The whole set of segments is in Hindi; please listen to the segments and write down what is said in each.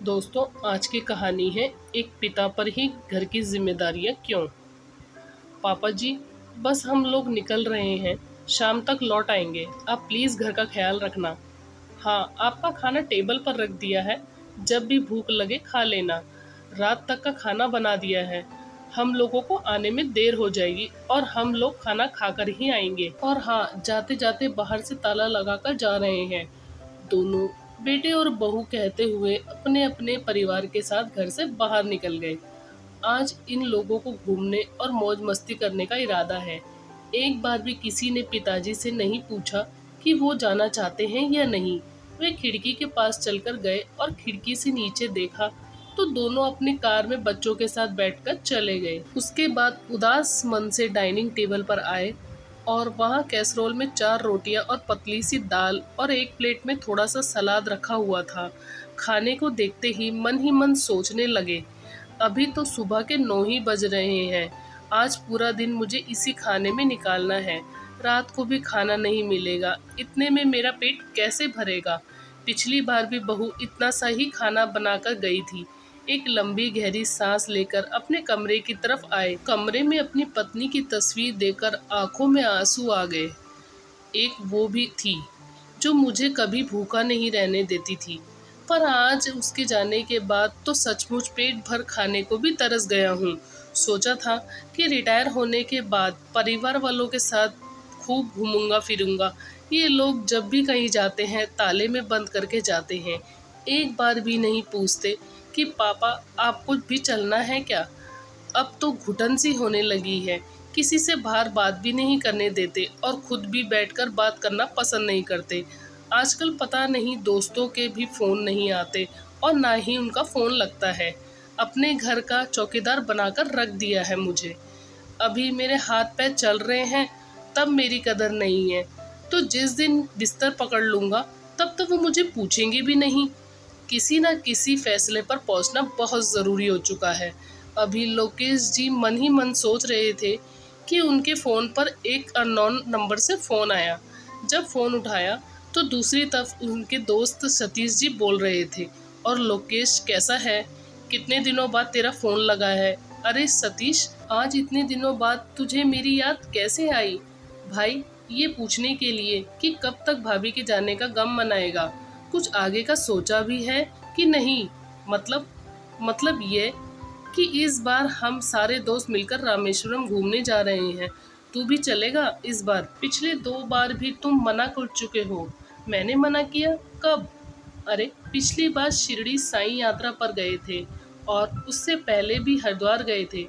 दोस्तों, आज की कहानी है एक पिता पर ही घर की जिम्मेदारियां क्यों। पापा जी, बस हम लोग निकल रहे हैं, शाम तक लौट आएंगे। आप प्लीज़ घर का ख्याल रखना। हाँ, आपका खाना टेबल पर रख दिया है, जब भी भूख लगे खा लेना। रात तक का खाना बना दिया है, हम लोगों को आने में देर हो जाएगी और हम लोग खाना खाकर ही आएंगे। और हाँ, जाते जाते बाहर से ताला लगाकर जा रहे हैं। दोनों बेटे और बहू कहते हुए अपने अपने परिवार के साथ घर से बाहर निकल गए। आज इन लोगों को घूमने और मौज मस्ती करने का इरादा है। एक बार भी किसी ने पिताजी से नहीं पूछा कि वो जाना चाहते हैं या नहीं। वे खिड़की के पास चलकर गए और खिड़की से नीचे देखा तो दोनों अपनी कार में बच्चों के साथ बैठकर चले गए। उसके बाद उदास मन से डाइनिंग टेबल पर आए और वहाँ कैसरोल में 4 रोटियां और पतली सी दाल और एक प्लेट में थोड़ा सा सलाद रखा हुआ था। खाने को देखते ही मन सोचने लगे, अभी तो सुबह के 9 ही बज रहे हैं। आज पूरा दिन मुझे इसी खाने में निकालना है। रात को भी खाना नहीं मिलेगा, इतने में मेरा पेट कैसे भरेगा। पिछली बार भी बहू इतना सा ही खाना बनाकर गई थी। एक लंबी गहरी सांस लेकर अपने कमरे की तरफ आए। कमरे में अपनी पत्नी की तस्वीर देखकर आंखों में आंसू आ गए। एक वो भी थी जो मुझे कभी भूखा नहीं रहने देती थी, पर आज उसके जाने के बाद तो सचमुच पेट भर खाने को भी तरस गया हूँ। सोचा था कि रिटायर होने के बाद परिवार वालों के साथ खूब घूमूंगा फिरूंगा। ये लोग जब भी कहीं जाते हैं ताले में बंद करके जाते हैं, एक बार भी नहीं पूछते कि पापा आपको भी चलना है क्या। अब तो घुटन सी होने लगी है, किसी से बाहर बात भी नहीं करने देते और खुद भी बैठकर बात करना पसंद नहीं करते। आजकल पता नहीं दोस्तों के भी फ़ोन नहीं आते और ना ही उनका फ़ोन लगता है। अपने घर का चौकीदार बनाकर रख दिया है मुझे। अभी मेरे हाथ पैर चल रहे हैं तब मेरी कदर नहीं है, तो जिस दिन बिस्तर पकड़ लूँगा तब तो वो मुझे पूछेंगे भी नहीं। किसी न किसी फैसले पर पहुंचना बहुत ज़रूरी हो चुका है। अभी लोकेश जी मन ही मन सोच रहे थे कि उनके फ़ोन पर एक अननोन नंबर से फ़ोन आया। जब फ़ोन उठाया तो दूसरी तरफ उनके दोस्त सतीश जी बोल रहे थे, और लोकेश कैसा है, कितने दिनों बाद तेरा फ़ोन लगा है। अरे सतीश, आज इतने दिनों बाद तुझे मेरी याद कैसे आई। भाई, ये पूछने के लिए कि कब तक भाभी के जाने का गम मनाएगा। कुछ आगे का सोचा भी है कि नहीं। मतलब ये कि इस बार हम सारे दोस्त मिलकर रामेश्वरम घूमने जा रहे हैं। तू भी चलेगा इस बार। पिछले 2 बार भी तुम मना कर चुके हो। मैंने मना किया कब? अरे, पिछली बार शिरडी साईं यात्रा पर गए थे और उससे पहले भी हरिद्वार गए थे।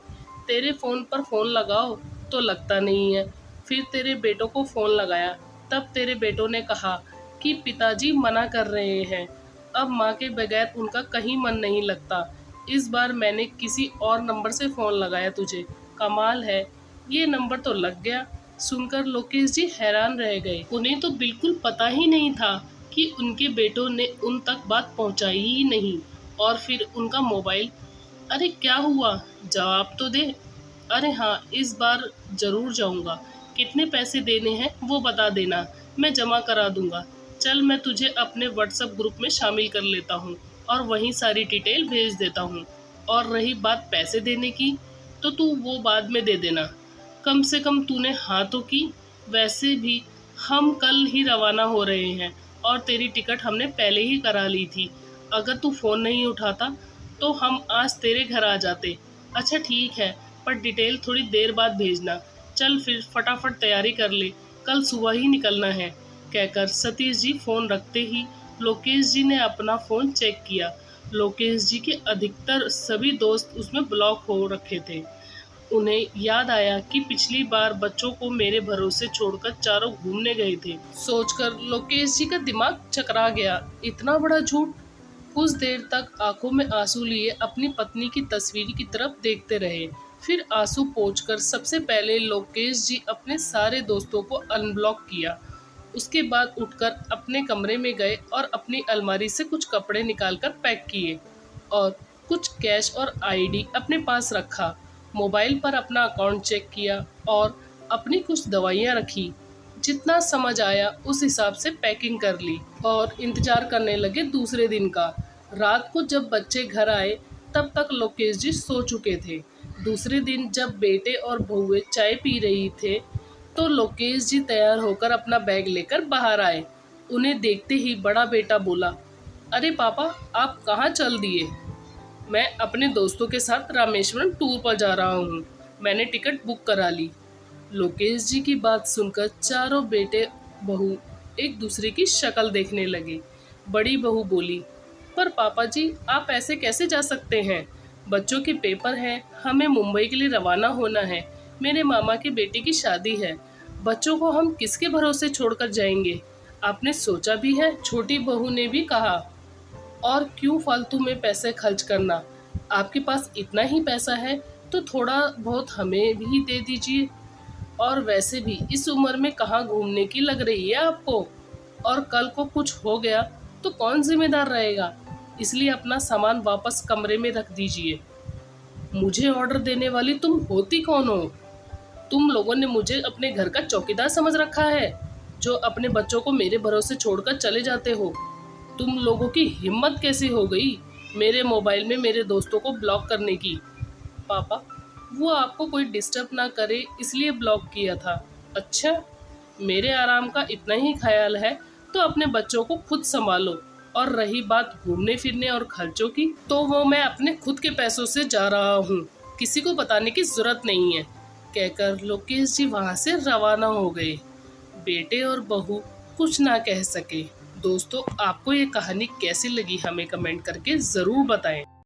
तेरे फ़ोन पर फ़ोन लगाओ तो लगता नहीं है। फिर तेरे बेटों को फ़ोन लगाया, तब तेरे बेटों ने कहा कि पिताजी मना कर रहे हैं। अब माँ के बगैर उनका कहीं मन नहीं लगता। इस बार मैंने किसी और नंबर से फ़ोन लगाया तुझे। कमाल है, ये नंबर तो लग गया। सुनकर लोकेश जी हैरान रह गए। उन्हें तो बिल्कुल पता ही नहीं था कि उनके बेटों ने उन तक बात पहुंचाई ही नहीं। और फिर उनका मोबाइल। अरे क्या हुआ, जवाब तो दे। अरे हाँ, इस बार ज़रूर जाऊँगा। कितने पैसे देने हैं वो बता देना, मैं जमा करा दूँगा। चल, मैं तुझे अपने व्हाट्सएप ग्रुप में शामिल कर लेता हूँ और वहीं सारी डिटेल भेज देता हूँ। और रही बात पैसे देने की, तो तू वो बाद में दे देना। कम से कम तूने हाँ तो की। वैसे भी हम कल ही रवाना हो रहे हैं और तेरी टिकट हमने पहले ही करा ली थी। अगर तू फ़ोन नहीं उठाता तो हम आज तेरे घर आ जाते। अच्छा ठीक है, पर डिटेल थोड़ी देर बाद भेजना। चल फिर फटाफट तैयारी कर ले, कल सुबह ही निकलना है। कहकर सतीश जी फ़ोन रखते ही लोकेश जी ने अपना फ़ोन चेक किया। लोकेश जी के अधिकतर सभी दोस्त उसमें ब्लॉक हो रखे थे। उन्हें याद आया कि पिछली बार बच्चों को मेरे भरोसे छोड़कर चारों घूमने गए थे। सोचकर लोकेश जी का दिमाग चकरा गया। इतना बड़ा झूठ। कुछ देर तक आंखों में आंसू लिए अपनी पत्नी की तस्वीर की तरफ देखते रहे। फिर आंसू पोंछकर सबसे पहले लोकेश जी अपने सारे दोस्तों को अनब्लॉक किया। उसके बाद उठकर अपने कमरे में गए और अपनी अलमारी से कुछ कपड़े निकालकर पैक किए और कुछ कैश और आईडी अपने पास रखा। मोबाइल पर अपना अकाउंट चेक किया और अपनी कुछ दवाइयाँ रखी। जितना समझ आया उस हिसाब से पैकिंग कर ली और इंतज़ार करने लगे दूसरे दिन का। रात को जब बच्चे घर आए तब तक लोकेश जी सो चुके थे। दूसरे दिन जब बेटे और बहुएं चाय पी रही थे तो लोकेश जी तैयार होकर अपना बैग लेकर बाहर आए। उन्हें देखते ही बड़ा बेटा बोला, अरे पापा, आप कहाँ चल दिए? मैं अपने दोस्तों के साथ रामेश्वरम टूर पर जा रहा हूँ, मैंने टिकट बुक करा ली। लोकेश जी की बात सुनकर चारों बेटे बहू एक दूसरे की शक्ल देखने लगे। बड़ी बहू बोली, पर पापा जी, आप ऐसे कैसे जा सकते हैं? बच्चों के पेपर हैं, हमें मुंबई के लिए रवाना होना है, मेरे मामा की बेटी की शादी है, बच्चों को हम किसके भरोसे छोड़कर जाएंगे? आपने सोचा भी है? छोटी बहू ने भी कहा, और क्यों फालतू में पैसे खर्च करना? आपके पास इतना ही पैसा है तो थोड़ा बहुत हमें भी दे दीजिए। और वैसे भी इस उम्र में कहाँ घूमने की लग रही है आपको? और कल को कुछ हो गया तो कौन जिम्मेदार रहेगा? इसलिए अपना सामान वापस कमरे में रख दीजिए। मुझे ऑर्डर देने वाली तुम होती कौन हो? तुम लोगों ने मुझे अपने घर का चौकीदार समझ रखा है, जो अपने बच्चों को मेरे भरोसे छोड़कर चले जाते हो। तुम लोगों की हिम्मत कैसी हो गई मेरे मोबाइल में मेरे दोस्तों को ब्लॉक करने की? पापा, वो आपको कोई डिस्टर्ब ना करे इसलिए ब्लॉक किया था। अच्छा, मेरे आराम का इतना ही ख्याल है तो अपने बच्चों को खुद संभालो। और रही बात घूमने फिरने और खर्चों की, तो वो मैं अपने खुद के पैसों से जा रहा हूँ, किसी को बताने की जरूरत नहीं है, कहकर लोकेश जी वहाँ से रवाना हो गए। बेटे और बहू कुछ ना कह सके। दोस्तों, आपको ये कहानी कैसी लगी हमें कमेंट करके ज़रूर बताएं।